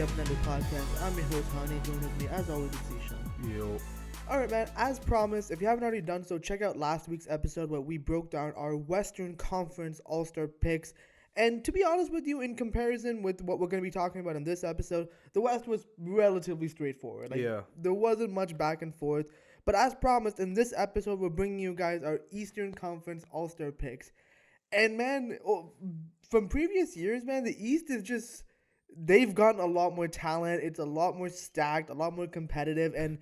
up another podcast. I'm your host, Hani. Join with me, as always, is Zeeshan. Yo. Alright, man, as promised, if you haven't already done so, check out last week's episode where we broke down our Western Conference All-Star picks. And to be honest with you, in comparison with what we're going to be talking about in this episode, the West was relatively straightforward. There wasn't much back and forth. But as promised, in this episode, we're bringing you guys our Eastern Conference All-Star picks. And, man, from previous years, man, the East is just... They've gotten a lot more talent. It's a lot more stacked, a lot more competitive, and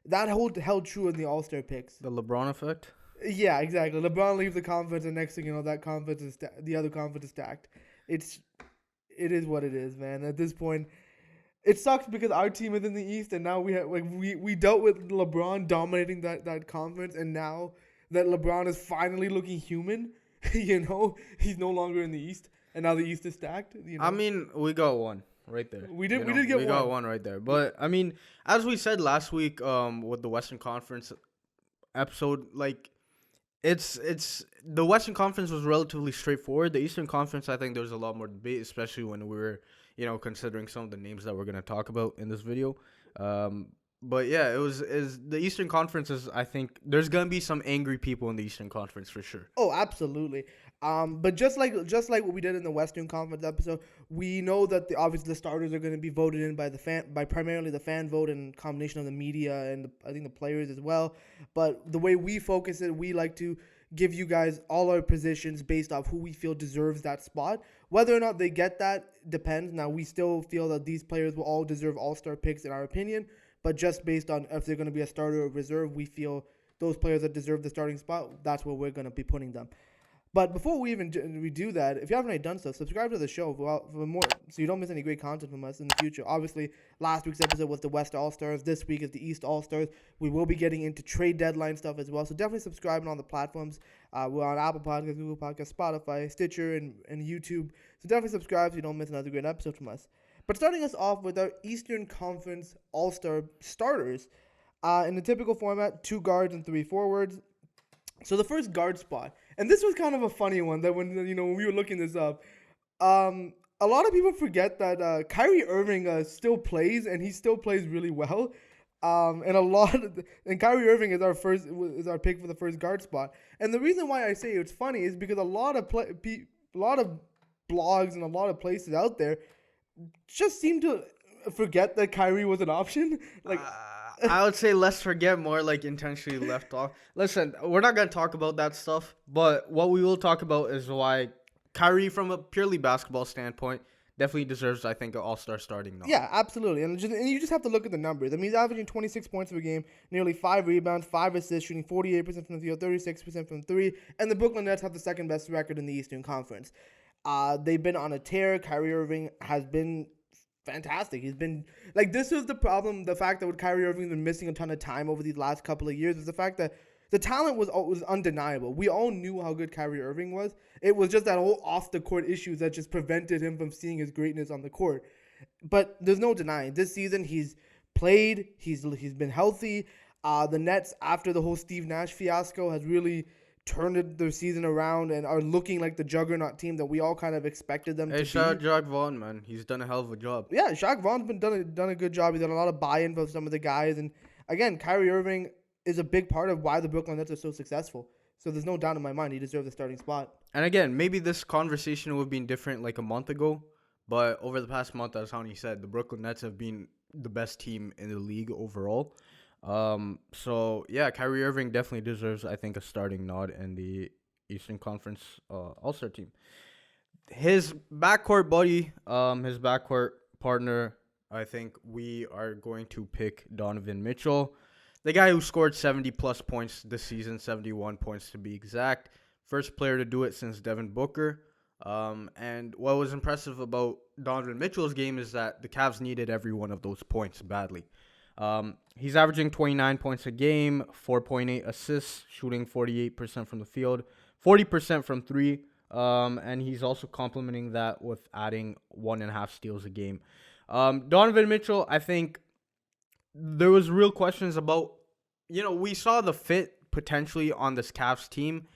that held true in the All-Star picks. The LeBron effect? Yeah, exactly. LeBron leaves the conference, and next thing you know, that conference is the other conference is stacked. It is what it is, man. At this point, it sucks because our team is in the East, and now we dealt with LeBron dominating that conference, and now that LeBron is finally looking human, he's no longer in the East. And now the East is stacked. I mean, we got one right there. We did get one. We got one right there. But, I mean, as we said last week with the Western Conference episode, it's the Western Conference was relatively straightforward. The Eastern Conference, I think there's a lot more debate, especially when we were, considering some of the names that we're going to talk about in this video. But yeah, the Eastern Conference is, I think, there's going to be some angry people in the Eastern Conference for sure. Oh, absolutely. But just like what we did in the Western Conference episode, we know that obviously the starters are going to be voted in by primarily the fan vote and combination of the media and I think the players as well. But the way we focus it, we like to give you guys all our positions based off who we feel deserves that spot. Whether or not they get that depends. Now, we still feel that these players will all deserve all-star picks in our opinion, but just based on if they're going to be a starter or reserve, we feel those players that deserve the starting spot, that's where we're going to be putting them. But before we do that, if you haven't already done so, subscribe to the show for more, so you don't miss any great content from us in the future. Obviously, last week's episode was the West All-Stars. This week is the East All-Stars. We will be getting into trade deadline stuff as well, so definitely subscribe on all the platforms. We're on Apple Podcasts, Google Podcasts, Spotify, Stitcher, and YouTube. So definitely subscribe so you don't miss another great episode from us. But starting us off with our Eastern Conference All-Star starters, in the typical format, 2 guards and 3 forwards. So the first guard spot, and this was kind of a funny one that when we were looking this up, a lot of people forget that Kyrie Irving still plays, and he still plays really well. And Kyrie Irving is our pick for the first guard spot. And the reason why I say it's funny is because a lot of blogs and a lot of places out there just seem to forget that Kyrie was an option. I would say let's forget, more intentionally left off. Listen, we're not going to talk about that stuff, but what we will talk about is why Kyrie, from a purely basketball standpoint, definitely deserves, I think, an all-star starting nod. Yeah, absolutely. And you just have to look at the numbers. I mean, he's averaging 26 points per game, nearly 5 rebounds, 5 assists, shooting 48% from the field, 36% from 3, and the Brooklyn Nets have the second best record in the Eastern Conference. They've been on a tear. Kyrie Irving has been fantastic. He's been this is the problem. The fact that with Kyrie Irving been missing a ton of time over these last couple of years is the fact that the talent was undeniable. We all knew how good Kyrie Irving was. It was just that whole off the court issues that just prevented him from seeing his greatness on the court. But there's no denying this season he's played. He's been healthy. The Nets, after the whole Steve Nash fiasco, has really turned their season around and are looking like the juggernaut team that we all kind of expected them to be. Shout out Jacques Vaughn, man. He's done a hell of a job. Yeah, Jacques Vaughn's done a good job. He's done a lot of buy-in from some of the guys. And again, Kyrie Irving is a big part of why the Brooklyn Nets are so successful. So there's no doubt in my mind he deserves the starting spot. And again, maybe this conversation would have been different a month ago, but over the past month, as Hani said, the Brooklyn Nets have been the best team in the league overall. So yeah, Kyrie Irving definitely deserves, I think, a starting nod in the Eastern Conference All-Star team. His backcourt buddy, his backcourt partner, I think we are going to pick Donovan Mitchell, the guy who scored 70-plus points this season, 71 points to be exact. First player to do it since Devin Booker. And what was impressive about Donovan Mitchell's game is that the Cavs needed every one of those points badly. He's averaging 29 points a game, 4.8 assists, shooting 48% from the field, 40% from 3, and he's also complementing that with adding 1.5 steals a game. Donovan Mitchell, I think there was real questions about, we saw the fit potentially on this Cavs team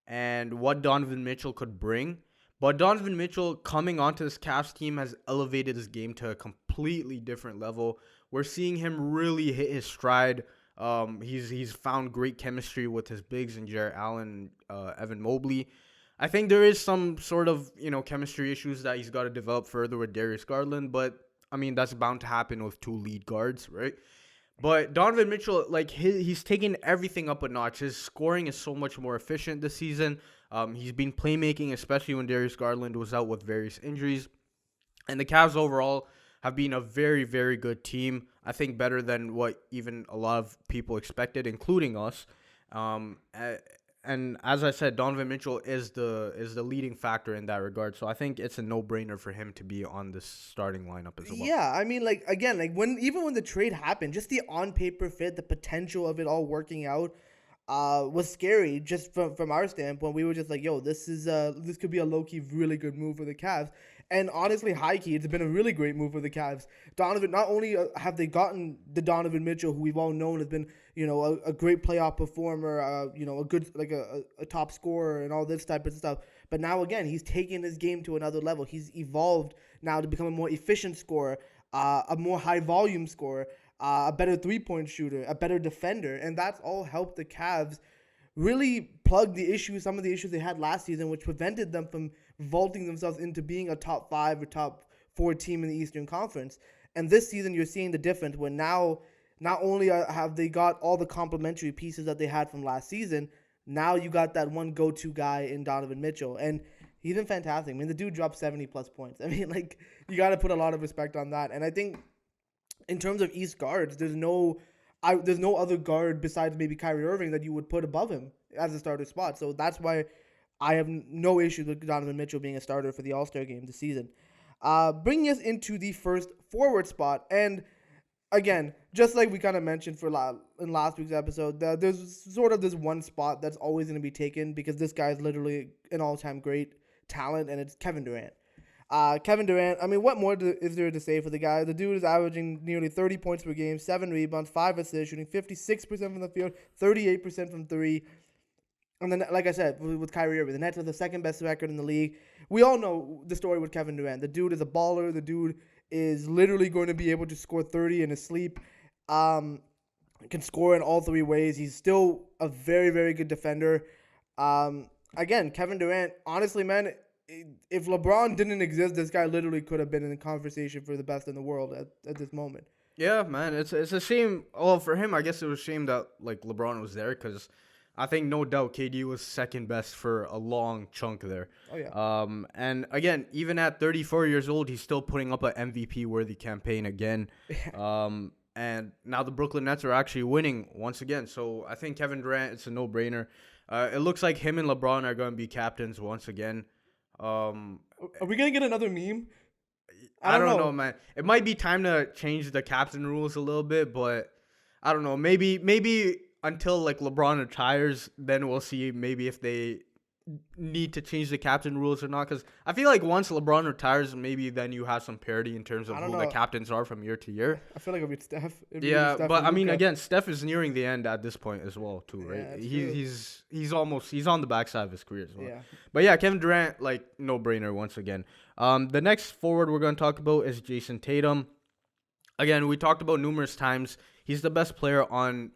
and what Donovan Mitchell could bring. But Donovan Mitchell coming onto this Cavs team has elevated his game to completely different level. We're seeing him really hit his stride. He's found great chemistry with his bigs and Jarrett Allen, Evan Mobley. I think there is some sort of chemistry issues that he's got to develop further with Darius Garland, but I mean that's bound to happen with two lead guards, right? But Donovan Mitchell, like he's taken everything up a notch. His scoring is so much more efficient this season. He's been playmaking, especially when Darius Garland was out with various injuries. And the Cavs overall have been a very, very good team. I think better than what even a lot of people expected, including us. And as I said, Donovan Mitchell is the leading factor in that regard. So I think it's a no-brainer for him to be on the starting lineup as well. Yeah, I mean, like again, like when the trade happened, just the on paper fit, the potential of it all working out, was scary. Just from our standpoint, we were just like, yo, this could be a low key really good move for the Cavs. And honestly, high key, it's been a really great move for the Cavs. Donovan, not only have they gotten the Donovan Mitchell, who we've all known has been, a great playoff performer, a good, like a top scorer and all this type of stuff. But now again, he's taken his game to another level. He's evolved now to become a more efficient scorer, a more high volume scorer, a better 3-point shooter, a better defender, and that's all helped the Cavs really plug some of the issues they had last season, which prevented them from vaulting themselves into being a top 5 or top 4 team in the Eastern Conference. And this season, you're seeing the difference when now not only have they got all the complementary pieces that they had from last season, now you got that one go-to guy in Donovan Mitchell. And he's been fantastic. I mean, the dude dropped 70-plus points. I mean, like, you got to put a lot of respect on that. And I think in terms of East guards, there's no other guard besides maybe Kyrie Irving that you would put above him as a starter spot. So that's why I have no issue with Donovan Mitchell being a starter for the All-Star game this season. Bringing us into the first forward spot. And again, just like we kind of mentioned in last week's episode, there's sort of this one spot that's always going to be taken because this guy is literally an all-time great talent, and it's Kevin Durant. Kevin Durant, I mean, what more is there to say for the guy? The dude is averaging nearly 30 points per game, 7 rebounds, 5 assists, shooting 56% from the field, 38% from 3. And then, like I said, with Kyrie Irving, the Nets have the second best record in the league. We all know the story with Kevin Durant. The dude is a baller. The dude is literally going to be able to score 30 in his sleep. Can score in all 3 ways. He's still a very, very good defender. Again, Kevin Durant, honestly, man, if LeBron didn't exist, this guy literally could have been in the conversation for the best in the world at this moment. Yeah, man, it's a shame. Well, for him, I guess it was a shame that like LeBron was there because I think no doubt KD was second best for a long chunk there. Oh yeah. And again, even at 34 years old, he's still putting up an MVP worthy campaign again. And now the Brooklyn Nets are actually winning once again. So I think Kevin Durant, it's a no-brainer. It looks like him and LeBron are going to be captains once again. Are we gonna get another meme? I don't know, man. It might be time to change the captain rules a little bit, but I don't know. Maybe until like LeBron retires, then we'll see maybe if they need to change the captain rules or not. Because I feel like once LeBron retires, maybe then you have some parity in terms of who the captains are from year to year. I feel like it'll be Steph. Yeah, but I mean, again, Steph is nearing the end at this point as well, too, right? Yeah, he's on the backside of his career as well. Yeah. But yeah, Kevin Durant, like no brainer once again. The next forward we're going to talk about is Jason Tatum. Again, we talked about numerous times. He's the best player on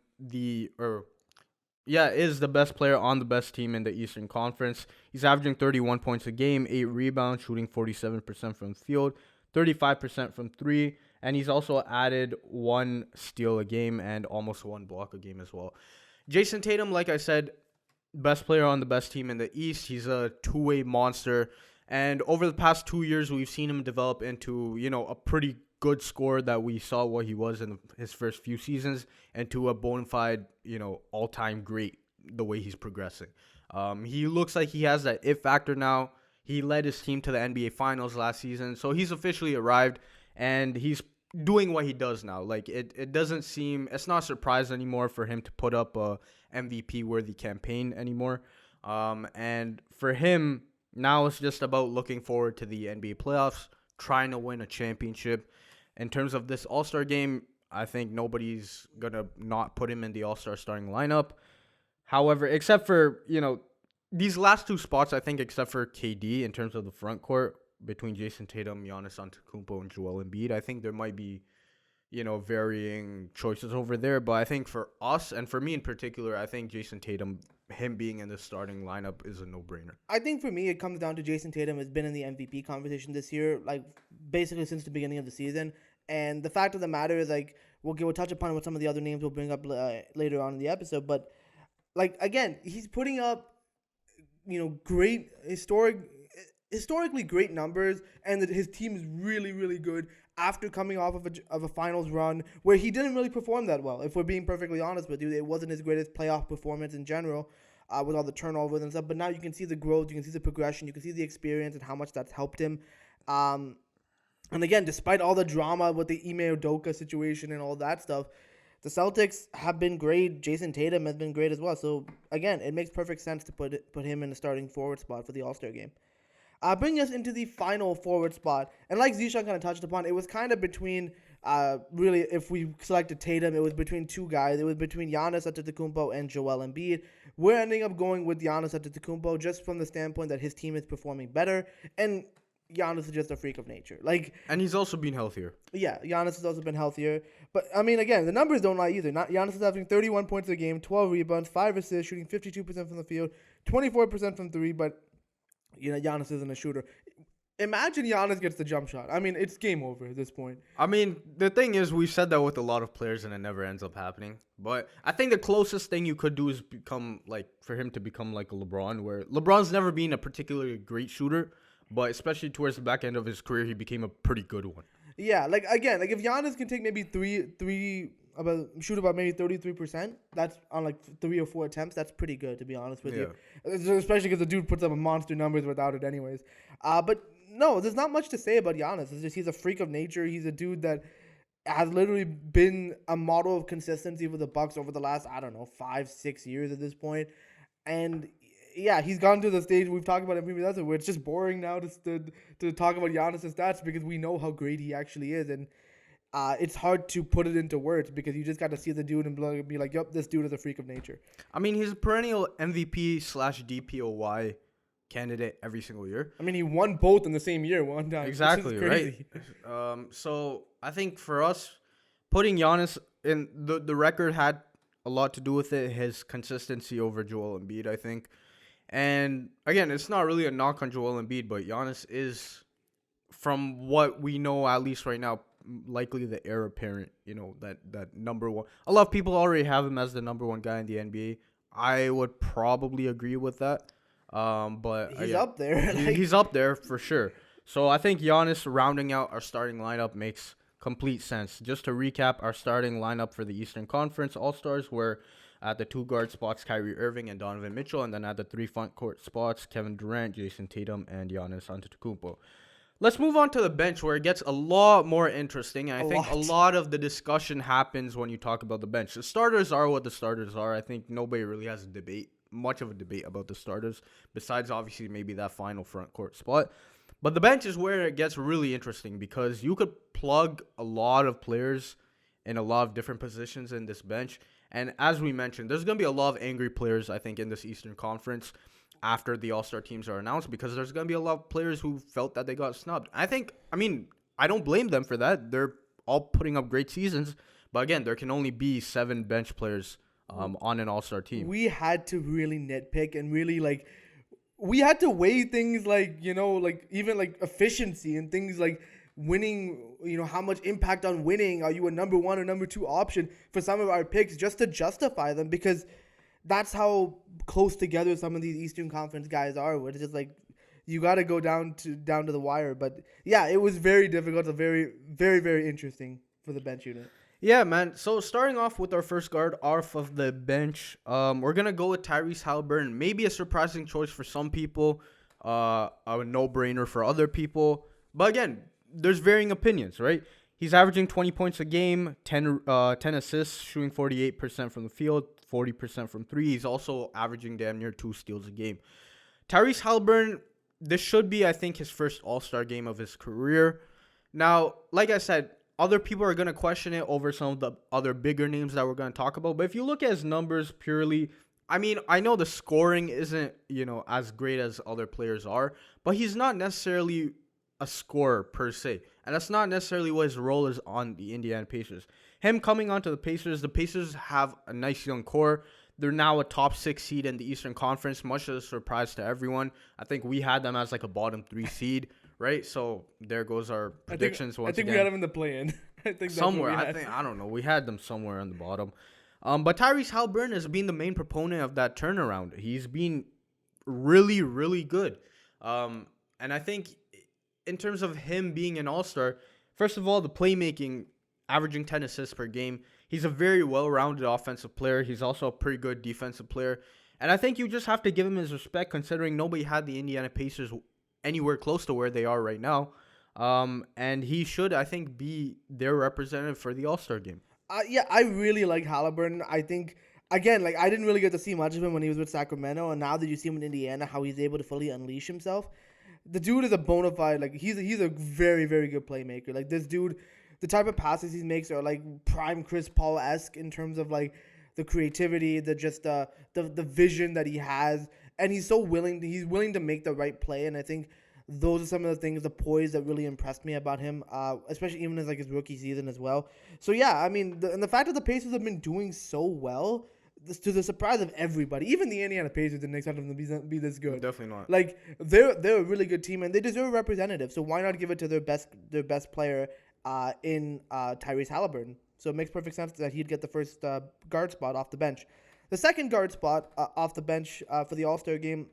is the best player on the best team in the Eastern Conference. He's averaging 31 points a game, 8 rebounds, shooting 47% from the field, 35% from 3, and he's also added 1 steal a game and almost 1 block a game as well. Jason Tatum, like I said, best player on the best team in the East. He's a two-way monster, and over the past 2 years, we've seen him develop into, a pretty good scorer that we saw what he was in his first few seasons, and to a bona fide, all-time great the way he's progressing. He looks like he has that it factor now. He led his team to the NBA Finals last season, so he's officially arrived, and he's doing what he does now. Like, it doesn't seem, it's not a surprise anymore for him to put up a MVP-worthy campaign anymore. And for him, now it's just about looking forward to the NBA playoffs, trying to win a championship. In terms of this All-Star game, I think nobody's going to not put him in the All-Star starting lineup. However, except for, these last 2 spots, I think except for KD in terms of the front court, between Jason Tatum, Giannis Antetokounmpo, and Joel Embiid. I think there might be, varying choices over there. But I think for us and for me in particular, I think Jason Tatum, him being in the starting lineup is a no-brainer. I think for me, it comes down to Jason Tatum has been in the MVP conversation this year, like basically since the beginning of the season. And the fact of the matter is, like, we'll touch upon what some of the other names we'll bring up later on in the episode. But like again, he's putting up, great historically great numbers, and that his team is really, really good after coming off of a finals run where he didn't really perform that well. If we're being perfectly honest with you, it wasn't his greatest playoff performance in general, with all the turnovers and stuff. But now you can see the growth, you can see the progression, you can see the experience and how much that's helped him. And again, despite all the drama with the Ime Udoka situation and all that stuff, the Celtics have been great. Jason Tatum has been great as well. So again, it makes perfect sense to put him in the starting forward spot for the All-Star game. Bringing us into the final forward spot, and like Zeeshan kind of touched upon, it was kind of between, really, if we selected Tatum, it was between two guys. It was between Giannis Antetokounmpo and Joel Embiid. We're ending up going with Giannis Antetokounmpo just from the standpoint that his team is performing better, and Giannis is just a freak of nature. And he's also been healthier. Yeah, Giannis has also been healthier. But, I mean, again, the numbers don't lie either. Giannis is averaging 31 points a game, 12 rebounds, 5 assists, shooting 52% from the field, 24% from three, but Giannis isn't a shooter. Imagine Giannis gets the jump shot. I mean, it's game over at this point. I mean, the thing is, we've said that with a lot of players, and it never ends up happening. But I think the closest thing you could do is for him to become like a LeBron, where LeBron's never been a particularly great shooter, but especially towards the back end of his career, he became a pretty good one. Yeah, if Giannis can take maybe shoot about maybe 33%, that's on like 3 or 4 attempts, that's pretty good, to be honest with you. Especially because the dude puts up monster numbers without it anyways. But no, there's not much to say about Giannis. It's just he's a freak of nature. He's a dude that has literally been a model of consistency for the Bucks over the last, 5-6 years at this point. And yeah, he's gone to the stage we've talked about in previous episodes where it's just boring now to talk about Giannis' stats because we know how great he actually is. And it's hard to put it into words because you just got to see the dude and be like, yep, this dude is a freak of nature. I mean, he's a perennial MVP/DPOY candidate every single year. I mean, he won both in the same year one time. Exactly, right? So I think for us, putting Giannis in the record had a lot to do with it. His consistency over Joel Embiid, I think. And again, it's not really a knock on Joel Embiid, but Giannis is, from what we know, at least right now, likely the heir apparent, that number one. A lot of people already have him as the number one guy in the NBA. I would probably agree with that. But he's up there. He's up there for sure. So I think Giannis rounding out our starting lineup makes complete sense. Just to recap, our starting lineup for the Eastern Conference All-Stars were at the 2 guard spots, Kyrie Irving and Donovan Mitchell, and then at the 3 front court spots, Kevin Durant, Jason Tatum, and Giannis Antetokounmpo. Let's move on to the bench, where it gets a lot more interesting, and I think a lot of the discussion happens when you talk about the bench. The starters are what the starters are. I think nobody really has much of a debate about the starters, besides obviously maybe that final front court spot. But the bench is where it gets really interesting because you could plug a lot of players in a lot of different positions in this bench. And as we mentioned, there's going to be a lot of angry players, I think, in this Eastern Conference after the All-Star teams are announced because there's going to be a lot of players who felt that they got snubbed. I don't blame them for that. They're all putting up great seasons. But again, there can only be 7 bench players on an All-Star team. We had to really nitpick and really, we had to weigh things even efficiency and things like winning, how much impact on winning. Are you a number 1 or number 2 option for some of our picks just to justify them? Because that's how close together some of these Eastern Conference guys are. Where it's just you got to go down to the wire. But yeah, it was very difficult. Very, very, very interesting for the bench unit. Yeah, man. So starting off with our first guard off of the bench, we're gonna go with Tyrese Haliburton. Maybe a surprising choice for some people, a no-brainer for other people. But again, there's varying opinions, right? He's averaging 20 points a game, 10 assists, shooting 48% from the field, 40% from 3. He's also averaging damn near 2 steals a game. Tyrese Haliburton, this should be, I think, his first All-Star game of his career. Now, like I said, other people are going to question it over some of the other bigger names that we're going to talk about. But if you look at his numbers purely, I know the scoring isn't, as great as other players are, but he's not necessarily a scorer per se, and that's not necessarily what his role is on the Indiana Pacers. Him coming onto the Pacers have a nice young core. They're now a top 6 seed in the Eastern Conference, much as a surprise to everyone. I think we had them as like a bottom 3 seed, right? So there goes our I think predictions I once think we had again. him in the play-in. I think that's what Somewhere, we I had. think, I don't know. We had them somewhere on the bottom. But Tyrese Halliburton has been the main proponent of that turnaround. He's been really, really good. And I think in terms of him being an all-star, first of all, the playmaking, averaging 10 assists per game. He's a very well-rounded offensive player. He's also a pretty good defensive player. And I think you just have to give him his respect considering nobody had the Indiana Pacers anywhere close to where they are right now. And he should, I think, be their representative for the All-Star game. Yeah, I really like Halliburton. I think again, like I didn't really get to see much of him when he was with Sacramento, and now that you see him in Indiana, how he's able to fully unleash himself. The dude is a bona fide like he's a very very good playmaker. Like this dude, the type of passes he makes are like prime Chris Paul esque in terms of like the creativity, the just the vision that he has, and he's so willing. He's willing to make the right play, and I think those are some of the things, the poise that really impressed me about him, especially even as like his rookie season as well. So yeah, I mean, and the fact that the Pacers have been doing so well, to the surprise of everybody, even the Indiana Pacers didn't expect them to be this good. Definitely not. Like they're a really good team and they deserve a representative. So why not give it to their best player in Tyrese Halliburton? So it makes perfect sense that he'd get the first guard spot off the bench. The second guard spot off the bench for the All-Star game,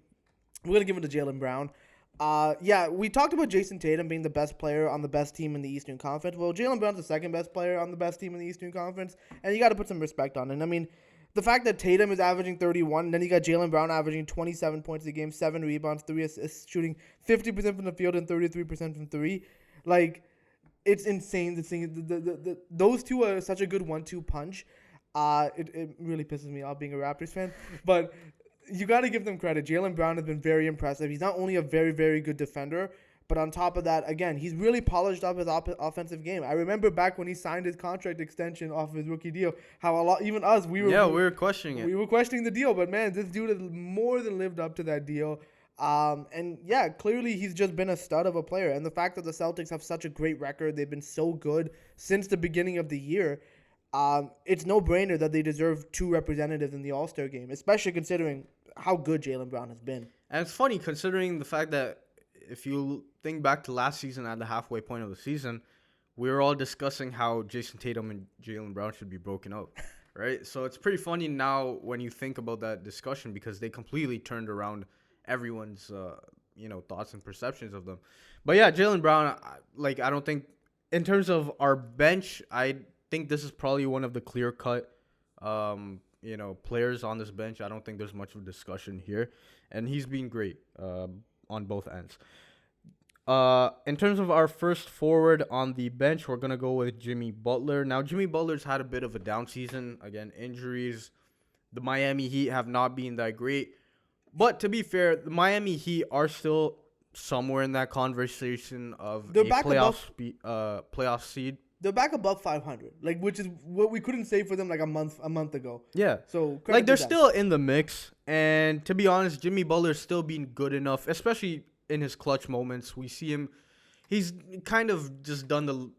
we're gonna give it to Jaylen Brown. Yeah, we talked about Jason Tatum being the best player on the best team in the Eastern Conference. Well, Jaylen Brown's the second best player on the best team in the Eastern Conference, and you got to put some respect on it. I mean, the fact that Tatum is averaging 31, and then you got Jaylen Brown averaging 27 points a game, 7 rebounds, 3 assists, shooting 50% from the field and 33% from three. Like, it's insane. Those two are such a good 1-2 punch. It really pisses me off being a Raptors fan, but you got to give them credit. Jaylen Brown has been very impressive. He's not only a very, very good defender, but on top of that, again, he's really polished up his offensive game. I remember back when he signed his contract extension off his rookie deal, how a lot, even us, we were questioning it. We were questioning the deal, but man, this dude has more than lived up to that deal. And yeah, clearly he's just been a stud of a player. And the fact that the Celtics have such a great record, they've been so good since the beginning of the year. It's no brainer that they deserve 2 representatives in the All-Star game, especially considering how good Jaylen Brown has been. And it's funny considering the fact that if you think back to last season at the halfway point of the season, we were all discussing how Jason Tatum and Jaylen Brown should be broken up, right? So it's pretty funny now when you think about that discussion because they completely turned around everyone's thoughts and perceptions of them. But yeah, Jaylen Brown, I don't think in terms of our bench, I think this is probably one of the clear-cut players on this bench. I don't think there's much of a discussion here. And he's been great on both ends. In terms of our first forward on the bench, we're going to go with Jimmy Butler. Now, Jimmy Butler's had a bit of a down season. Again, injuries. The Miami Heat have not been that great. But to be fair, the Miami Heat are still somewhere in that conversation of They're a back playoff seed. They're back above 500, which is what we couldn't say for them like a month ago. Yeah. So they're still in the mix, and to be honest, Jimmy Butler's still been good enough, especially in his clutch moments. We see him; he's kind of just done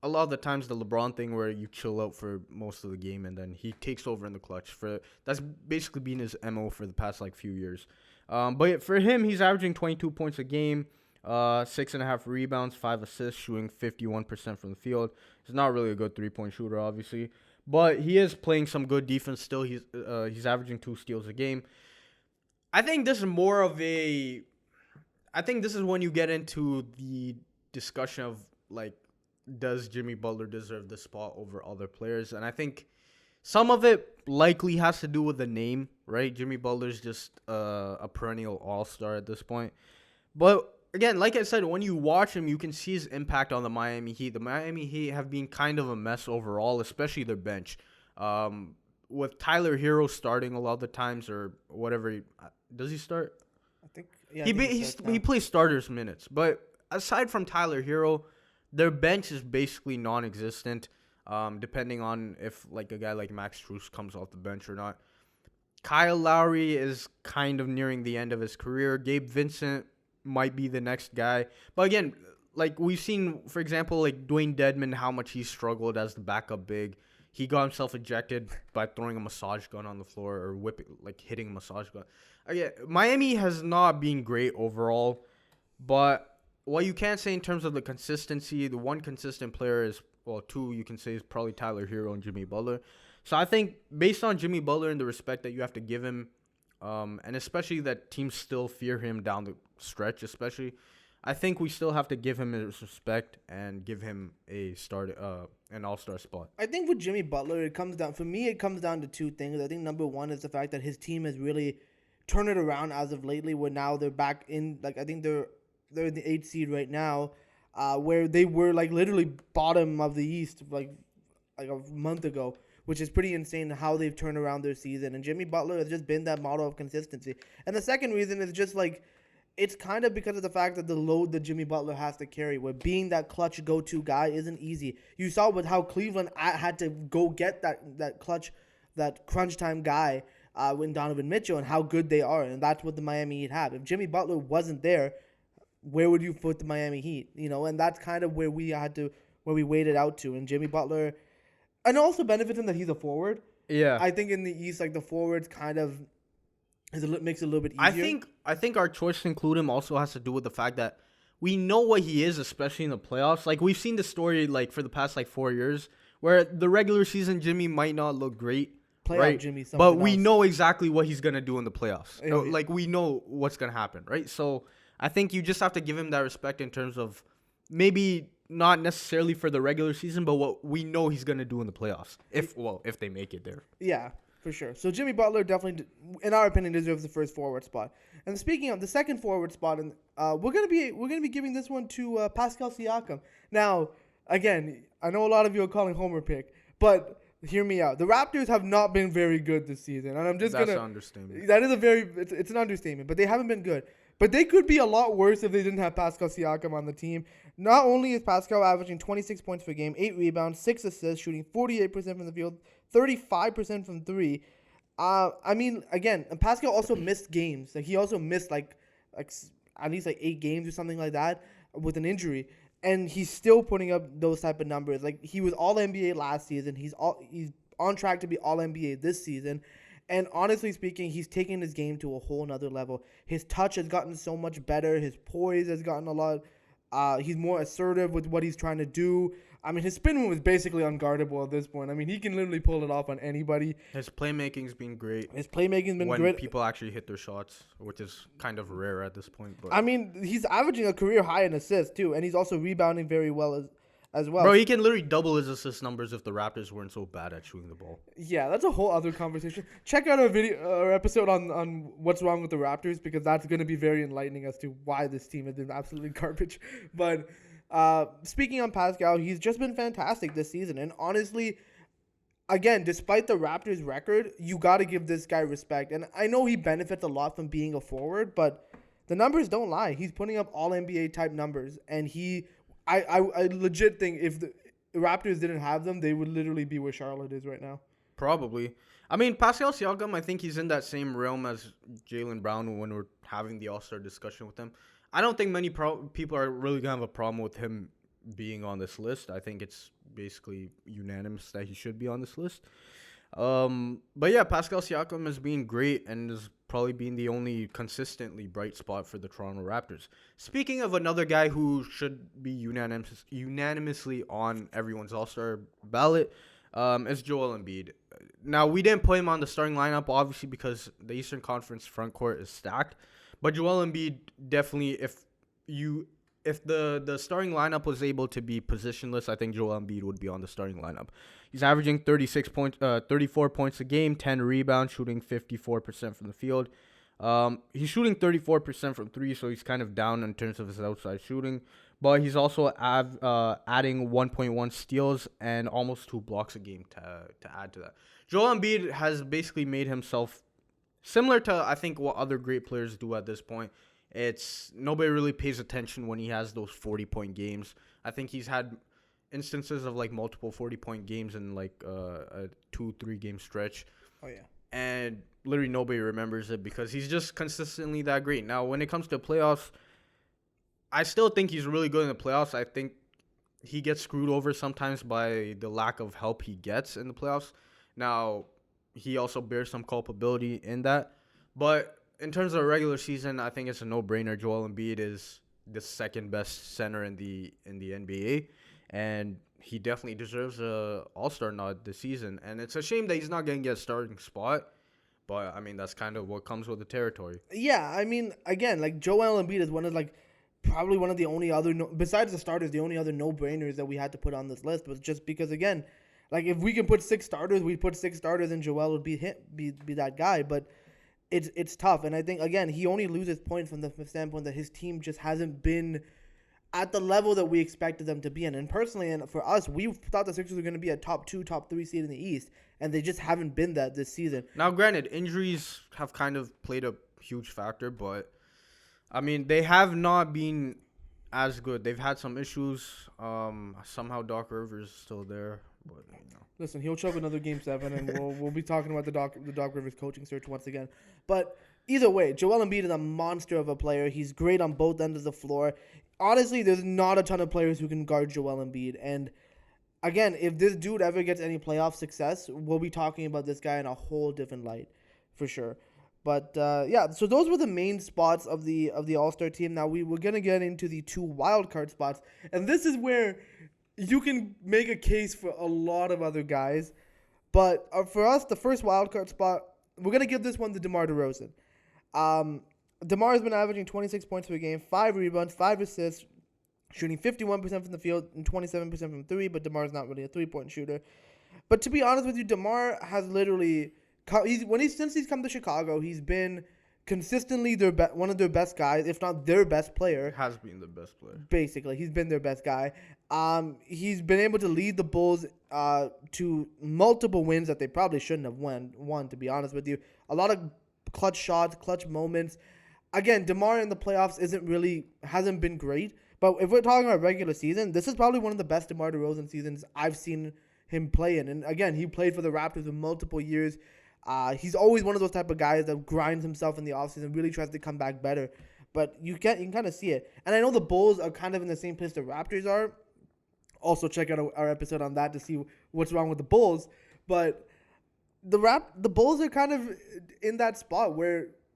a lot of the times the LeBron thing where you chill out for most of the game and then he takes over in the clutch. That's basically been his MO for the past few years. But for him, he's averaging 22 points a game. 6.5 rebounds, 5 assists, shooting 51% from the field. He's not really a good 3-point shooter, obviously, but he is playing some good defense still. He's averaging 2 steals a game. I think this is more of a. I think this is when you get into the discussion of does Jimmy Butler deserve the spot over other players? And I think some of it likely has to do with the name, right? Jimmy Butler's just a perennial all-star at this point, but. Again, like I said, when you watch him, you can see his impact on the Miami Heat. The Miami Heat have been kind of a mess overall, especially their bench. With Tyler Hero starting a lot of the times or whatever. Does he start? I think yeah. He plays starters minutes. But aside from Tyler Hero, their bench is basically non-existent, depending on if a guy like Max Strus comes off the bench or not. Kyle Lowry is kind of nearing the end of his career. Gabe Vincent might be the next guy. But again, like we've seen, for example, like Dwayne Dedman, how much he struggled as the backup big. He got himself ejected by throwing a massage gun on the floor or hitting a massage gun. Again, Miami has not been great overall, but what you can say in terms of the consistency, the one consistent player is, well, two you can say is probably Tyler Hero and Jimmy Butler. So I think based on Jimmy Butler and the respect that you have to give him, and especially that teams still fear him down the stretch, especially, I think we still have to give him his respect and give him an all-star spot. I think with Jimmy Butler, it comes down to two things. I think number one is the fact that his team has really turned it around as of lately. Where now they're back in, like, I think they're in the 8th seed right now, where they were like literally bottom of the East like a month ago, which is pretty insane how they've turned around their season. And Jimmy Butler has just been that model of consistency. And the second reason is just like, it's kind of because of the fact that the load that Jimmy Butler has to carry, where being that clutch go-to guy isn't easy. You saw with how Cleveland had to go get that clutch, that crunch time guy with Donovan Mitchell, and how good they are. And that's what the Miami Heat have. If Jimmy Butler wasn't there, where would you put the Miami Heat? And that's kind of where we waited out to. And Jimmy Butler, and it also benefits him that he's a forward. Yeah. I think in the East, like, the forwards kind of makes it a little bit easier. I think our choice to include him also has to do with the fact that we know what he is, especially in the playoffs. Like, we've seen the story like for the past like 4 years, where the regular season Jimmy might not look great, Playoff right? Jimmy, But we else. know exactly what he's gonna do in the playoffs. Yeah. Like, we know what's gonna happen, right? So I think you just have to give him that respect in terms of maybe not necessarily for the regular season, but what we know he's gonna do in the playoffs, if they make it there. Yeah, for sure. So Jimmy Butler definitely, in our opinion, deserves the first forward spot. And speaking of the second forward spot, and we're gonna be giving this one to Pascal Siakam. Now, again, I know a lot of you are calling homer pick, but hear me out. The Raptors have not been very good this season, and I'm just That's gonna. an understatement. That is it's an understatement, but they haven't been good. But they could be a lot worse if they didn't have Pascal Siakam on the team. Not only is Pascal averaging 26 points per game, 8 rebounds, 6 assists, shooting 48% from the field, 35% from 3. I mean, again, Pascal also missed games. Like, he also missed like at least like 8 games or something like that with an injury, and he's still putting up those type of numbers. Like, he was All NBA last season. He's on track to be All NBA this season. And honestly speaking, he's taken his game to a whole nother level. His touch has gotten so much better. His poise has gotten a lot. He's more assertive with what he's trying to do. I mean, his spin move is basically unguardable at this point. I mean, he can literally pull it off on anybody. His playmaking's been great. His playmaking's been when great. People actually hit their shots, which is kind of rare at this point. But I mean, he's averaging a career high in assists too, and he's also rebounding very well as well. Bro, he can literally double his assist numbers if the Raptors weren't so bad at shooting the ball. Yeah, that's a whole other conversation. Check out our episode on what's wrong with the Raptors, because that's going to be very enlightening as to why this team has been absolutely garbage. But speaking on Pascal, he's just been fantastic this season. And honestly, again, despite the Raptors' record, you got to give this guy respect. And I know he benefits a lot from being a forward, but the numbers don't lie. He's putting up all NBA type numbers, and I legit think if the Raptors didn't have them, they would literally be where Charlotte is right now. Probably. I mean, Pascal Siakam, I think he's in that same realm as Jaylen Brown when we're having the All-Star discussion with him. I don't think many people are really going to have a problem with him being on this list. I think it's basically unanimous that he should be on this list. But yeah, Pascal Siakam has been great and has probably been the only consistently bright spot for the Toronto Raptors. Speaking of another guy who should be unanimously on everyone's All-Star ballot, is Joel Embiid. Now, we didn't put him on the starting lineup, obviously, because the Eastern Conference front court is stacked. But Joel Embiid definitely, if the starting lineup was able to be positionless, I think Joel Embiid would be on the starting lineup. He's averaging 34 points a game, 10 rebounds, shooting 54% from the field. He's shooting 34% from 3, so he's kind of down in terms of his outside shooting. But he's also adding 1.1 steals and almost 2 blocks a game to add to that. Joel Embiid has basically made himself similar to, I think, what other great players do at this point. It's nobody really pays attention when he has those 40-point games. I think he's had instances of like multiple 40-point games in like a 2-3 game stretch. Oh yeah. And literally nobody remembers it because he's just consistently that great. Now, when it comes to playoffs, I still think he's really good in the playoffs. I think he gets screwed over sometimes by the lack of help he gets in the playoffs. Now, he also bears some culpability in that. But in terms of a regular season, I think it's a no-brainer. Joel Embiid is the second best center in the NBA, and he definitely deserves a All-Star nod this season. And it's a shame that he's not going to get a starting spot, but I mean that's kind of what comes with the territory. Yeah, I mean, again, like Joel Embiid is one of like probably one of the only other besides the starters, the only other no brainers that we had to put on this list was just because again, like if we can put six starters, we put six starters, and Joel would be that guy. But it's tough, and I think again he only loses points from the standpoint that his team just hasn't been at the level that we expected them to be in. And personally, and for us, we thought the Sixers were going to be a top 2, top 3 seed in the East, and they just haven't been that this season. Now, granted, injuries have kind of played a huge factor, but I mean, they have not been as good. They've had some issues. Somehow Doc Rivers is still there, but Listen, he'll choke another Game 7, and we'll be talking about the Doc Rivers coaching search once again. But either way, Joel Embiid is a monster of a player. He's great on both ends of the floor. Honestly, there's not a ton of players who can guard Joel Embiid. And again, if this dude ever gets any playoff success, we'll be talking about this guy in a whole different light, for sure. But yeah, so those were the main spots of the All-Star team. Now we're gonna get into the 2 wildcard spots, and this is where you can make a case for a lot of other guys. But for us, the first wildcard spot, we're gonna give this one to DeMar DeRozan. DeMar has been averaging 26 points per game, 5 rebounds, 5 assists, shooting 51% from the field and 27% from 3, but DeMar's not really a 3-point shooter. But to be honest with you, DeMar has literally since he's come to Chicago, he's been consistently one of their best guys, if not their best player. has been the best player. Basically, he's been their best guy. He's been able to lead the Bulls to multiple wins that they probably shouldn't have won, to be honest with you. A lot of clutch shots, clutch moments. Again, DeMar in the playoffs hasn't been great. But if we're talking about regular season, this is probably one of the best DeMar DeRozan seasons I've seen him play in. And again, he played for the Raptors for multiple years. He's always one of those type of guys that grinds himself in the offseason, really tries to come back better. But you can kind of see it. And I know the Bulls are kind of in the same place the Raptors are. Also, check out our episode on that to see what's wrong with the Bulls. But the Bulls are kind of in that spot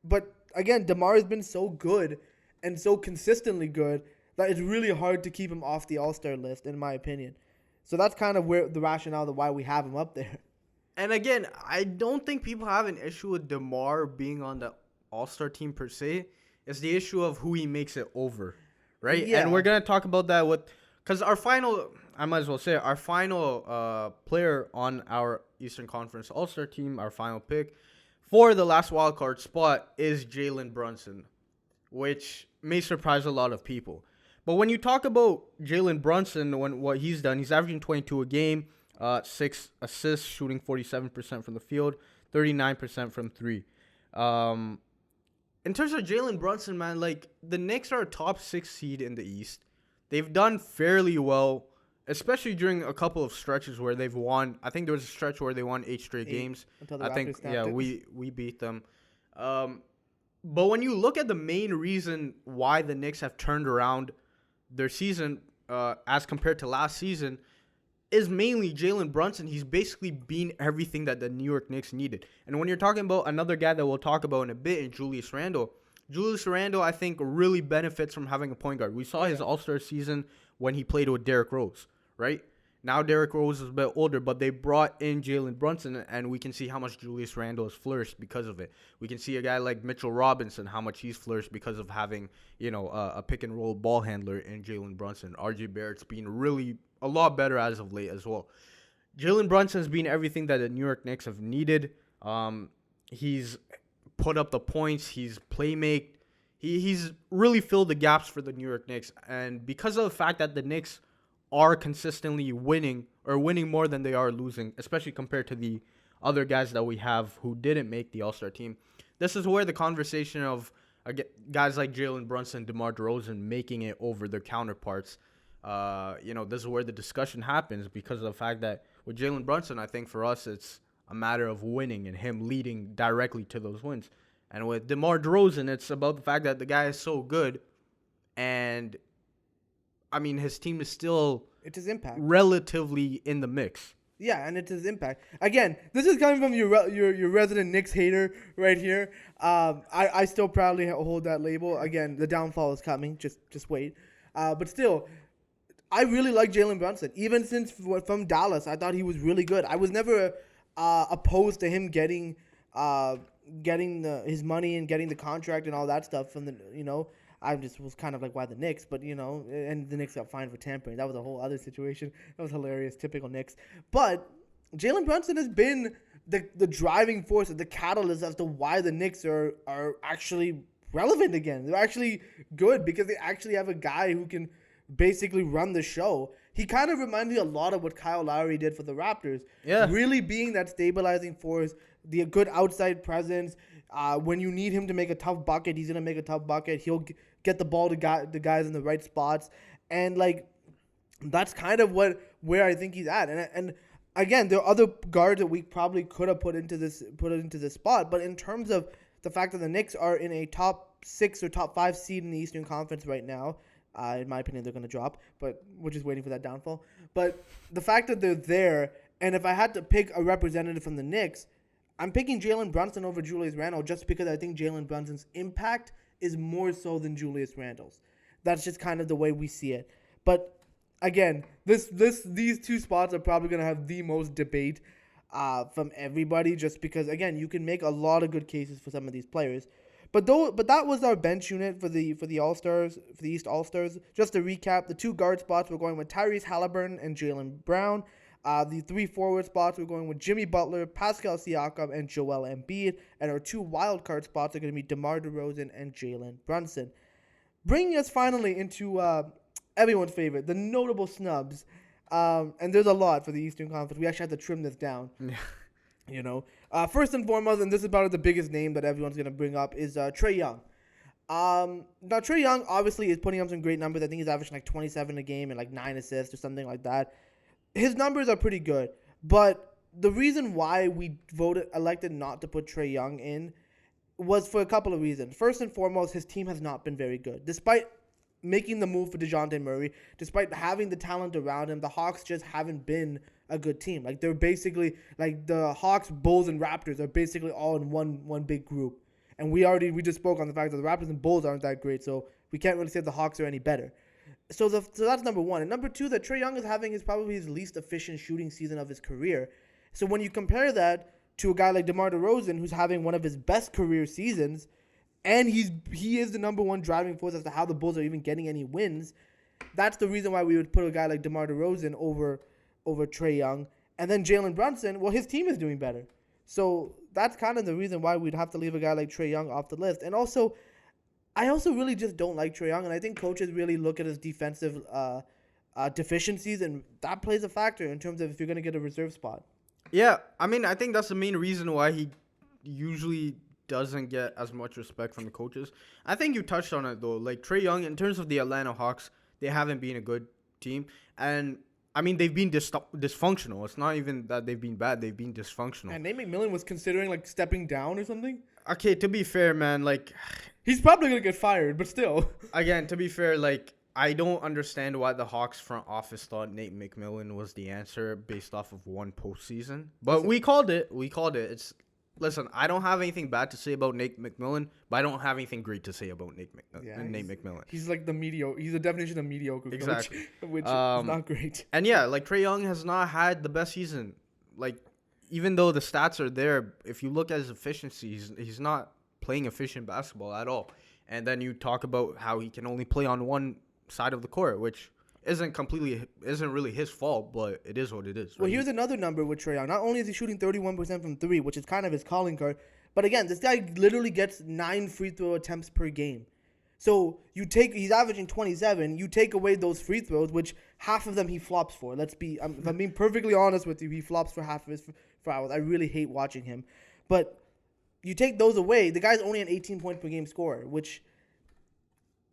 but again, DeMar has been so good and so consistently good that it's really hard to keep him off the All-Star list, in my opinion. So that's kind of where the rationale of why we have him up there. And again, I don't think people have an issue with DeMar being on the All-Star team per se. It's the issue of who he makes it over, right? Yeah. And we're going to talk about that because our final player on our Eastern Conference All-Star team, our final pick for the last wildcard spot is Jalen Brunson, which may surprise a lot of people. But when you talk about Jalen Brunson, what he's done, he's averaging 22 a game, 6 assists, shooting 47% from the field, 39% from 3. In terms of Jalen Brunson, man, like the Knicks are a top 6 seed in the East. They've done fairly well, especially during a couple of stretches where they've won. I think there was a stretch where they won 8 straight games. Until the I Raptors think, snapped yeah, it. we beat them. But when you look at the main reason why the Knicks have turned around their season as compared to last season is mainly Jalen Brunson. He's basically been everything that the New York Knicks needed. And when you're talking about another guy that we'll talk about in a bit, in Julius Randle, I think, really benefits from having a point guard. We saw his All-Star season when he played with Derrick Rose, right? Now Derrick Rose is a bit older, but they brought in Jalen Brunson, and we can see how much Julius Randle has flourished because of it. We can see a guy like Mitchell Robinson, how much he's flourished because of having, a pick-and-roll ball handler in Jalen Brunson. R.J. Barrett's been really a lot better as of late as well. Jalen Brunson has been everything that the New York Knicks have needed. He's put up the points. He's playmake. He's really filled the gaps for the New York Knicks. And because of the fact that the Knicks are consistently winning more than they are losing, especially compared to the other guys that we have who didn't make the All-Star team, this is where the conversation of guys like Jalen Brunson, DeMar DeRozan making it over their counterparts, this is where the discussion happens because of the fact that with Jalen Brunson, I think for us it's a matter of winning and him leading directly to those wins. And with DeMar DeRozan, it's about the fact that the guy is so good and I mean his team is still It's his impact. relatively in the mix. Yeah, and it's his impact. Again, this is coming from your resident Knicks hater right here. I still proudly hold that label. Again, the downfall is coming. Just wait. But still, I really like Jalen Brunson. Even since from Dallas, I thought he was really good. I was never opposed to him getting his money and getting the contract and all that stuff from the. I just was kind of like, why the Knicks? But, and the Knicks got fined for tampering. That was a whole other situation. That was hilarious. Typical Knicks. But Jalen Brunson has been the driving force, the catalyst as to why the Knicks are actually relevant again. They're actually good because they actually have a guy who can basically run the show. He kind of reminds me a lot of what Kyle Lowry did for the Raptors. Yeah. Really being that stabilizing force, the good outside presence. When you need him to make a tough bucket, he's going to make a tough bucket. He'll get the ball to the guys in the right spots. And, that's kind of where I think he's at. And again, there are other guards that we probably could have put into this spot. But in terms of the fact that the Knicks are in a top 6 or top 5 seed in the Eastern Conference right now, in my opinion, they're going to drop. But we're just waiting for that downfall. But the fact that they're there, and if I had to pick a representative from the Knicks, I'm picking Jalen Brunson over Julius Randle just because I think Jalen Brunson's impact is more so than Julius Randle's. That's just kind of the way we see it. But again, these two spots are probably going to have the most debate from everybody just because, again, you can make a lot of good cases for some of these players. But that was our bench unit for the All-Stars, for the East All-Stars. Just to recap, the 2 guard spots we're going with Tyrese Halliburton and Jaylen Brown. The 3 forward spots, we're going with Jimmy Butler, Pascal Siakam, and Joel Embiid. And our 2 wild card spots are going to be DeMar DeRozan and Jalen Brunson. Bringing us finally into everyone's favorite, the notable snubs. And there's a lot for the Eastern Conference. We actually have to trim this down. First and foremost, and this is probably the biggest name that everyone's going to bring up, is Trae Young. Now, Trae Young obviously is putting up some great numbers. I think he's averaging 27 a game and 9 assists or something like that. His numbers are pretty good, but the reason why we elected not to put Trae Young in was for a couple of reasons. First and foremost, his team has not been very good. Despite making the move for DeJounte Murray, despite having the talent around him, the Hawks just haven't been a good team. They're basically, the Hawks, Bulls, and Raptors are basically all in one big group. And we just spoke on the fact that the Raptors and Bulls aren't that great, so we can't really say the Hawks are any better. So that's number one. And number two, that Trae Young is having probably his least efficient shooting season of his career. So when you compare that to a guy like DeMar DeRozan, who's having one of his best career seasons, and he is the number one driving force as to how the Bulls are even getting any wins, that's the reason why we would put a guy like DeMar DeRozan over Trae Young. And then Jalen Brunson, well, his team is doing better. So that's kind of the reason why we'd have to leave a guy like Trae Young off the list. And also, I also really just don't like Trae Young, and I think coaches really look at his defensive deficiencies, and that plays a factor in terms of if you're going to get a reserve spot. Yeah, I mean, I think that's the main reason why he usually doesn't get as much respect from the coaches. I think you touched on it, though. Trae Young, in terms of the Atlanta Hawks, they haven't been a good team, and I mean, they've been dysfunctional. It's not even that they've been bad. They've been dysfunctional. And Nate McMillan was considering, stepping down or something? Okay, to be fair, man, he's probably going to get fired, but still. Again, to be fair, I don't understand why the Hawks front office thought Nate McMillan was the answer based off of one postseason. But we called it. Listen, I don't have anything bad to say about Nate McMillan, but I don't have anything great to say about Nate McMillan. He's he's the definition of mediocre coach, exactly. Which is not great. And yeah, Trae Young has not had the best season. Even though the stats are there, if you look at his efficiency, he's not playing efficient basketball at all. And then you talk about how he can only play on one side of the court, which isn't really his fault, but it is what it is. Well, here's another number with Trae Young. Not only is he shooting 31% from 3, which is kind of his calling card, but again, this guy literally gets 9 free throw attempts per game. So he's averaging 27. You take away those free throws, which half of them he flops for. If I'm being perfectly honest with you, he flops for half of his fouls. I really hate watching him. But you take those away, the guy's only an 18 point per game scorer, which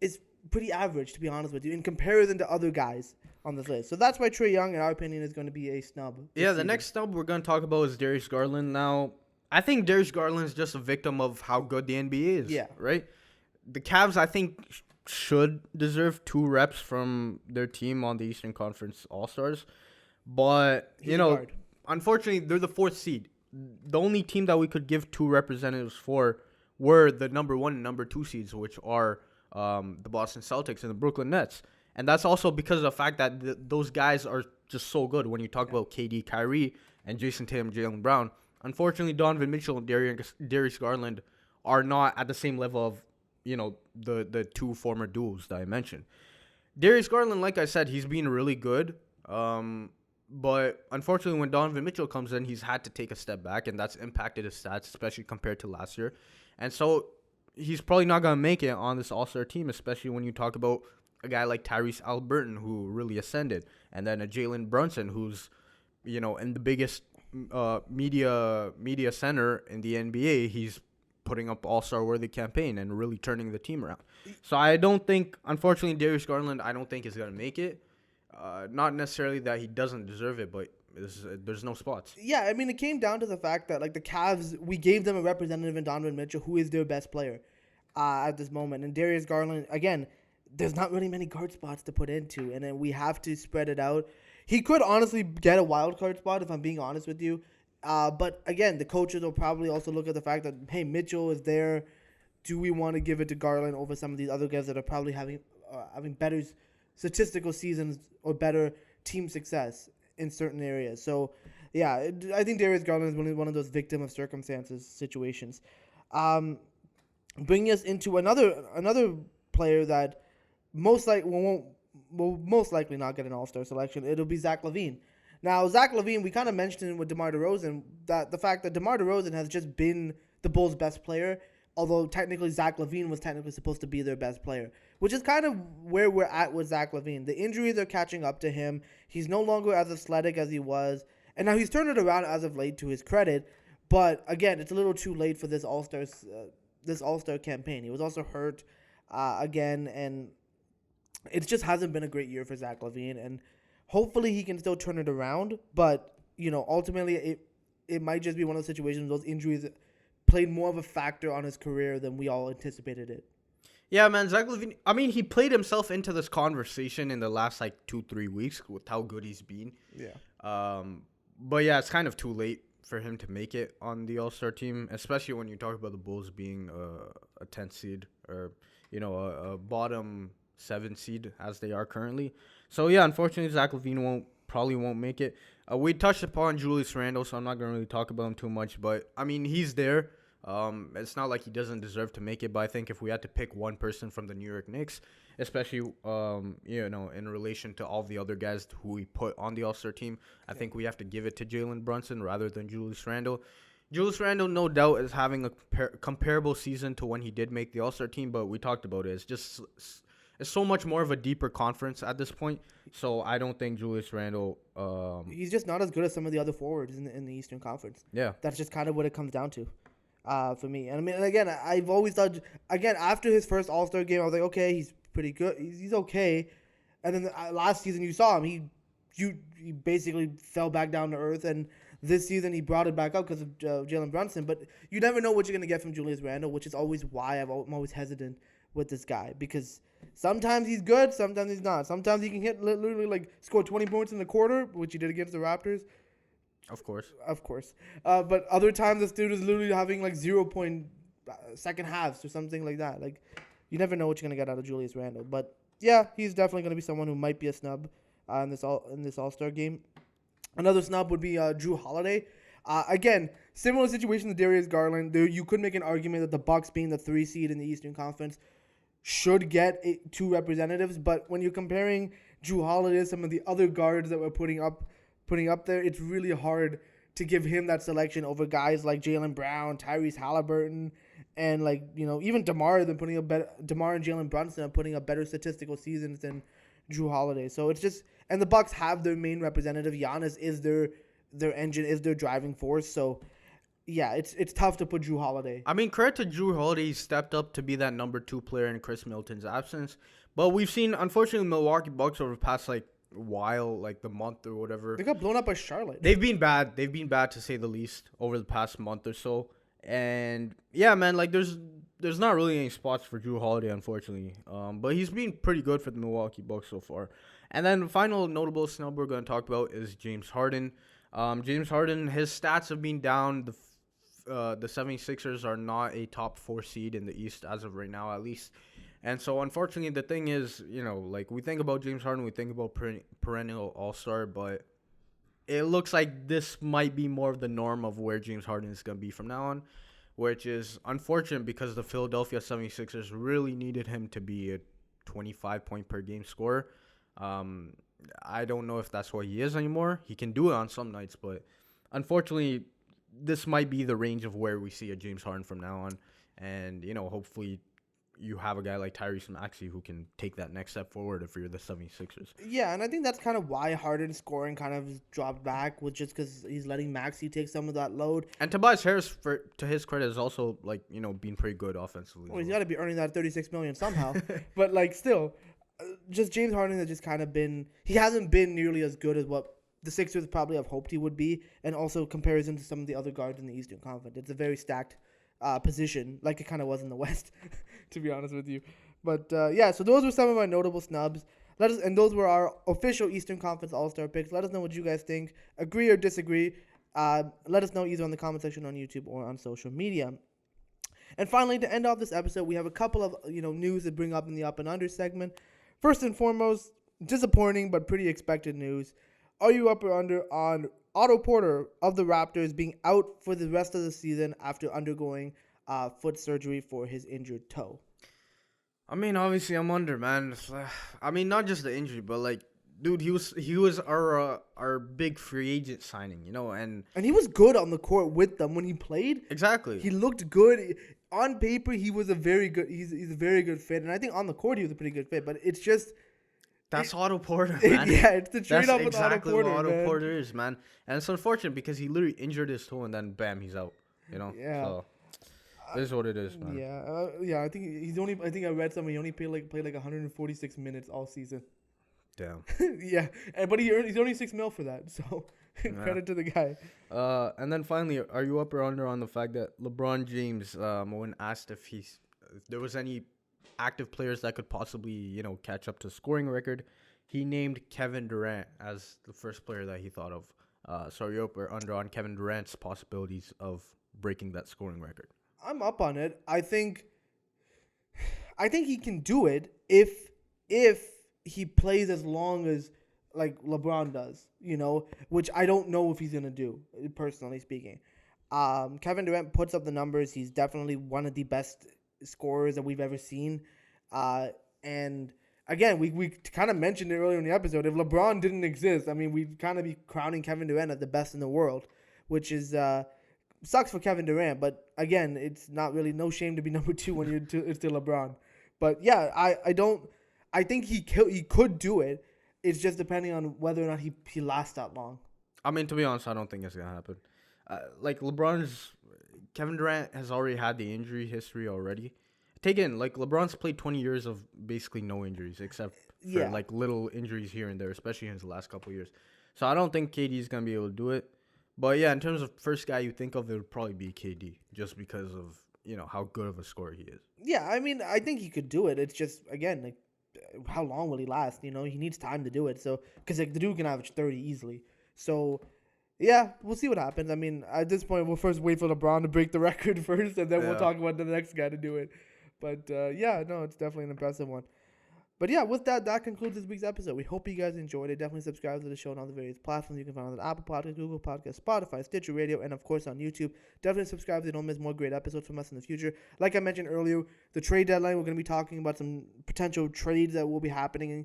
is pretty average, to be honest with you, in comparison to other guys on this list. So that's why Trae Young, in our opinion, is going to be a snub. Yeah, the next snub we're going to talk about is Darius Garland. Now, I think Darius Garland is just a victim of how good the NBA is. Yeah. Right? The Cavs, I think, should deserve 2 reps from their team on the Eastern Conference All Stars. But, He's a guard. unfortunately, they're the 4th seed. The only team that we could give 2 representatives for were the number 1 and number 2 seeds, which are the Boston Celtics and the Brooklyn Nets. And that's also because of the fact that those guys are just so good. When you talk about KD, Kyrie, and Jason Tatum, Jaylen Brown, unfortunately, Donovan Mitchell and Darius Garland are not at the same level of, the 2 former duos that I mentioned. Darius Garland, like I said, he's been really good. But unfortunately, when Donovan Mitchell comes in, he's had to take a step back, and that's impacted his stats, especially compared to last year. And so he's probably not going to make it on this All-Star team, especially when you talk about a guy like Tyrese Halliburton, who really ascended, and then a Jalen Brunson, who's, in the biggest media center in the NBA. He's putting up All-Star worthy campaign and really turning the team around. So I don't think, unfortunately, Darius Garland, I don't think is going to make it. Not necessarily that he doesn't deserve it, but there's no spots. Yeah, I mean, it came down to the fact that, like, the Cavs, we gave them a representative in Donovan Mitchell, who is their best player at this moment. And Darius Garland, again, there's not really many guard spots to put into, and then we have to spread it out. He could honestly get a wild card spot, if I'm being honest with you. But, again, the coaches will probably also look at the fact that, hey, Mitchell is there. Do we want to give it to Garland over some of these other guys that are probably having better statistical seasons or better team success in certain areas? So, yeah, I think Darius Garland is one of those victim of circumstances situations. Bringing us into another player that will most likely not get an All-Star selection. It'll be Zach LaVine. Now, Zach LaVine, we kind of mentioned with DeMar DeRozan that the fact that DeMar DeRozan has just been the Bulls' best player, although technically Zach LaVine was technically supposed to be their best player, which is kind of where we're at with Zach LaVine. The injuries are catching up to him. He's no longer as athletic as he was, and now he's turned it around as of late, to his credit. But again, it's a little too late for this All-Star campaign. He was also hurt again, and it just hasn't been a great year for Zach LaVine, and hopefully he can still turn it around. But, ultimately it might just be one of those situations those injuries played more of a factor on his career than we all anticipated it. Yeah, man, Zach LaVine, I mean, he played himself into this conversation in the last, 2-3 weeks with how good he's been. Yeah. But, yeah, it's kind of too late for him to make it on the All-Star team, especially when you talk about the Bulls being a 10th seed or, a bottom 7 seed as they are currently. So, yeah, unfortunately, Zach LaVine probably won't make it. We touched upon Julius Randle, so I'm not going to really talk about him too much. But, I mean, he's there. It's not like he doesn't deserve to make it, but I think if we had to pick one person from the New York Knicks, especially, in relation to all the other guys who we put on the All-Star team, I think we have to give it to Jalen Brunson rather than Julius Randle. Julius Randle, no doubt, is having a comparable season to when he did make the All-Star team, but we talked about it. It's so much more of a deeper conference at this point, so I don't think Julius Randle... he's just not as good as some of the other forwards in the Eastern Conference. Yeah. That's just kind of what it comes down to for me. And I mean, again, I've always thought... Again, after his first All-Star game, I was like, okay, he's pretty good. He's okay. And then last season, you saw him. He basically fell back down to earth, and this season he brought it back up because of Jalen Brunson. But you never know what you're going to get from Julius Randle, which is always why I'm always hesitant with this guy, because sometimes he's good, sometimes he's not. Sometimes he can hit literally score 20 points in the quarter, which he did against the Raptors. Of course. But other times this dude is literally having 0 point second halves or something like that. You never know what you're gonna get out of Julius Randle. But yeah, he's definitely gonna be someone who might be a snub in this All-Star game. Another snub would be Jrue Holiday. Again, similar situation to Darius Garland. You could make an argument that the Bucks, being the 3 seed in the Eastern Conference, should get 2 representatives. But when you're comparing Jrue Holiday to some of the other guards that we're putting up there, it's really hard to give him that selection over guys like Jaylen Brown, Tyrese Halliburton, and even DeMar. DeMar and Jalen Brunson are putting up better statistical seasons than Jrue Holiday. So it's just, and the Bucks have their main representative. Giannis is their engine, is their driving force. So yeah, it's tough to put Jrue Holiday. I mean, credit to Jrue Holiday, he stepped up to be that number 2 player in Chris Middleton's absence. But we've seen, unfortunately, Milwaukee Bucks over the past while, the month or whatever. They got blown up by Charlotte. They've been bad. They've been bad, to say the least, over the past month or so. And yeah, man, like there's not really any spots for Drew Holiday, unfortunately. But he's been pretty good for the Milwaukee Bucks so far. And then the final notable snub we're going to talk about is James Harden. James Harden, his stats have been down. The 76ers are not a top 4 seed in the East as of right now, at least. And so, unfortunately, the thing is, like we think about James Harden, we think about perennial All Star, but it looks like this might be more of the norm of where James Harden is going to be from now on, which is unfortunate because the Philadelphia 76ers really needed him to be a 25 point per game scorer. Um, I don't know if that's what he is anymore. He can do it on some nights, but unfortunately, this might be the range of where we see a James Harden from now on. And, hopefully you have a guy like Tyrese Maxey who can take that next step forward if you're the 76ers. Yeah, and I think that's kind of why Harden's scoring kind of dropped back, was just because he's letting Maxey take some of that load. And Tobias Harris, to his credit, is also being pretty good offensively. Well, he's got to be earning that $36 million somehow. But like still, just James Harden has just kind of been, he hasn't been nearly as good as what the Sixers probably have hoped he would be, and also comparison to some of the other guards in the Eastern Conference. It's a very stacked position, like it kind of was in the West, to be honest with you. But yeah, so those were some of our notable snubs. And those were our official Eastern Conference All-Star picks. Let us know what you guys think. Agree or disagree. Let us know either on the comment section on YouTube or on social media. And finally, to end off this episode, we have a couple of news to bring up in the Up and Under segment. First and foremost, disappointing but pretty expected news. Are you up or under on Otto Porter of the Raptors being out for the rest of the season after undergoing foot surgery for his injured toe? I mean, obviously, I'm under, man. I mean, not just the injury, but like, dude, he was our big free agent signing, and he was good on the court with them when he played. Exactly. He looked good on paper. He was a very good. He's a very good fit, and I think on the court he was a pretty good fit. But it's just that's Otto Porter, man. Yeah, it's the trade off with exactly Otto Porter. What Otto man. Porter is, man, and it's unfortunate because he literally injured his toe and then bam, he's out. Yeah. So, this is what it is, man. Yeah. I think he's only. I think I read something. He only played like 146 minutes all season. Damn. Yeah, but he's only $6 million for that. So credit to the guy. And then finally, are you up or under on the fact that LeBron James, when asked if there was any active players that could possibly catch up to scoring record, he named Kevin Durant as the first player that he thought of. So are you up or under on Kevin Durant's possibilities of breaking that scoring record? I'm up on it. I think he can do it if he plays as long as like LeBron does, which I don't know if he's gonna do, personally speaking. Kevin Durant puts up the numbers. He's definitely one of the best scorers that we've ever seen. And again, we kind of mentioned it earlier in the episode. If LeBron didn't exist, I mean, we'd kind of be crowning Kevin Durant as the best in the world, which is sucks for Kevin Durant. But again, it's not really no shame to be number 2 when it's still LeBron. But yeah, I think he could do it. It's just depending on whether or not he lasts that long. I mean, to be honest, I don't think it's gonna happen. Kevin Durant has already had the injury history already. Take in, LeBron's played 20 years of basically no injuries except for little injuries here and there, especially in his last couple of years. So I don't think KD is gonna be able to do it. But yeah, in terms of first guy you think of, it would probably be KD, just because of how good of a scorer he is. Yeah, I mean, I think he could do it. It's just again, how long will he last? He needs time to do it. So because the dude can average 30 easily. So yeah, we'll see what happens. I mean, at this point, we'll first wait for LeBron to break the record first, and then we'll talk about the next guy to do it. But it's definitely an impressive one. But yeah, with that concludes this week's episode. We hope you guys enjoyed it. Definitely subscribe to the show on all the various platforms you can find on Apple Podcasts, Google Podcasts, Spotify, Stitcher Radio, and of course on YouTube. Definitely subscribe so you don't miss more great episodes from us in the future. Like I mentioned earlier, the trade deadline, we're going to be talking about some potential trades that will be happening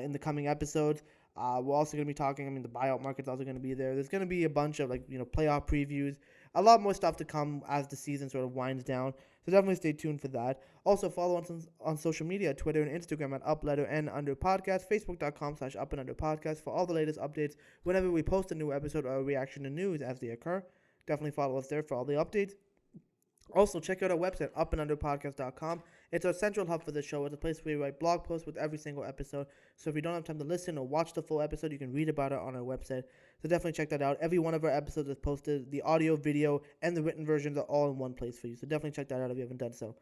in the coming episodes. We're also going to be talking, the buyout market's also going to be there. There's going to be a bunch of playoff previews. A lot more stuff to come as the season sort of winds down. So definitely stay tuned for that. Also follow us on social media, Twitter and Instagram at UpLetterNUnderPodcast, Facebook.com/UpAndUnderPodcast for all the latest updates whenever we post a new episode or a reaction to news as they occur. Definitely follow us there for all the updates. Also, check out our website, UpAndUnderPodcast.com, It's a central hub for the show. It's a place where we write blog posts with every single episode. So if you don't have time to listen or watch the full episode, you can read about it on our website. So definitely check that out. Every one of our episodes is posted. The audio, video, and the written versions are all in one place for you. So definitely check that out if you haven't done so.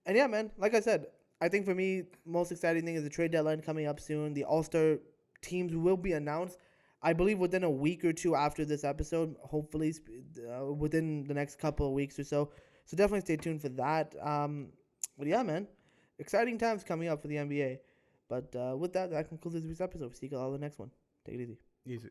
And yeah, man, like I said, I think for me, most exciting thing is the trade deadline coming up soon. The All-Star teams will be announced, I believe, within a week or two after this episode, hopefully within the next couple of weeks or so. So definitely stay tuned for that. But yeah, man, exciting times coming up for the NBA. But with that, that concludes this week's episode. See you all in the next one. Take it easy. Easy.